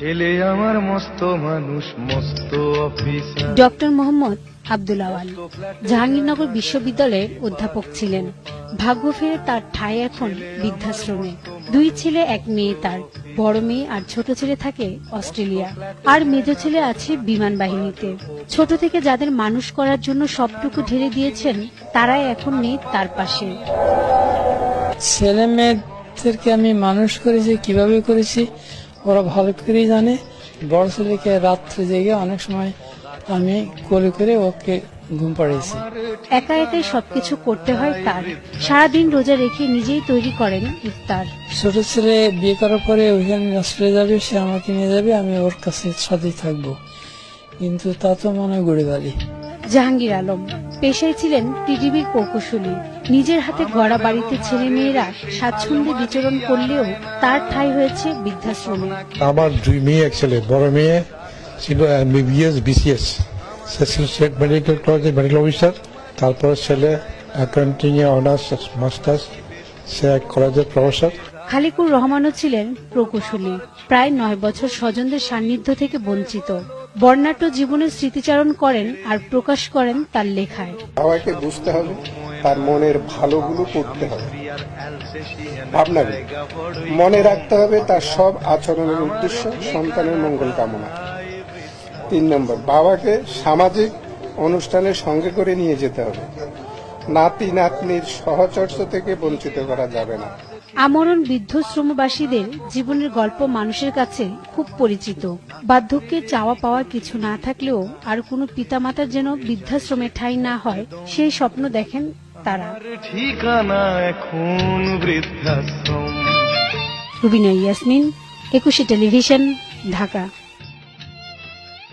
ছেলে আমার মস্ত মানুষ, মস্ত অফিসার। ডক্টর মোহাম্মদ আব্দুল আওয়াল জাহাঙ্গীরনগর বিশ্ববিদ্যালয়ের অধ্যাপক ছিলেন। ভাগ্য ফেরে তার ঠাঁই এখন বৃদ্ধাশ্রমে। 2 ছেলে 1 মেয়ে তার। বড় মেয়ে আর ছোট ছেলে থাকে অস্ট্রেলিয়া, আর মেজ ছেলে আছে বিমান বাহিনীতে। ছোট থেকে যাদের মানুষ করার জন্য সবটুকু ঢেলে দিয়েছেন, তারাই এখন নেই তার পাশে। ছেলে মেয়েদেরকে আমি মানুষ করেছি, কিভাবে করেছি ওরা ভালো করেই জানে। বড় ছেলেকে রাত্রে জেগে অনেক সময় আমি কোলে করে ওকে ঘুম পাড়িয়েছি। একা একাই সবকিছু করতে হয় তার। সারাদিন রোজা রেখে নিজেই তৈরি করেন ইফতার। ছোট ছেলে বিয়ে করার পরে ওইখানে চলে যাবে, সে আমাকে নিয়ে যাবে, আমি ওর কাছে সাথেই থাকবো, কিন্তু তা তো মনে গড়ে বালি। জাহাঙ্গীর আলম পেশায় ছিলেন টিটিভির প্রকৌশলী। নিজের হাতে গড়া বাড়িতে ছেলে মেয়েরা স্বাচ্ছন্দ্যে বিচরণ করলেও তার ঠাঁই হয়েছে বৃদ্ধাশ্রমে। আমার 2 মেয়ে 1 ছেলে। বড় মেয়ে ছিল MBBS BCS, স্টেট মেডিকেল কলেজের মেডিকেল অফিসার। তারপর ছেলে অ্যাকাউন্টিং এ অনার্স মাস্টার্স, সে এক কলেজের প্রফেসর। খালিকুর রহমানও ছিলেন প্রকৌশলী। প্রায় 9 বছর স্বজনদের সান্নিধ্য থেকে বঞ্চিত। বর্ণাঢ্য জীবনের স্মৃতিচারণ করেন আর প্রকাশ করেন তার লেখায়। সবাইকে বুঝতে হবে, তার মনের ভালোগুলো করতে হবে, ভাবনাগুলো মনে রাখতে হবে, তার সব আচরণের উদ্দেশ্য সন্তানের মঙ্গল কামনা। 3 নম্বর, বাবাকে সামাজিক অনুষ্ঠানের সঙ্গে করে নিয়ে যেতে হবে। নাতি নাতনির সহচর্য থেকে বঞ্চিত করা যাবে না। আমরণ বৃদ্ধাশ্রমবাসীদের জীবনের গল্প মানুষের কাছে খুব পরিচিত। বার্ধক্যে চাওয়া পাওয়ার কিছু না থাকলেও আর কোনো পিতামাতার যেন বৃদ্ধাশ্রমে ঠাঁই না হয়, সেই স্বপ্ন দেখেন তারা। ঠিকানা এখন বৃদ্ধাশ্রম। রুবিনা ইয়াসমিন, 21 টেলিভিশন, ঢাকা।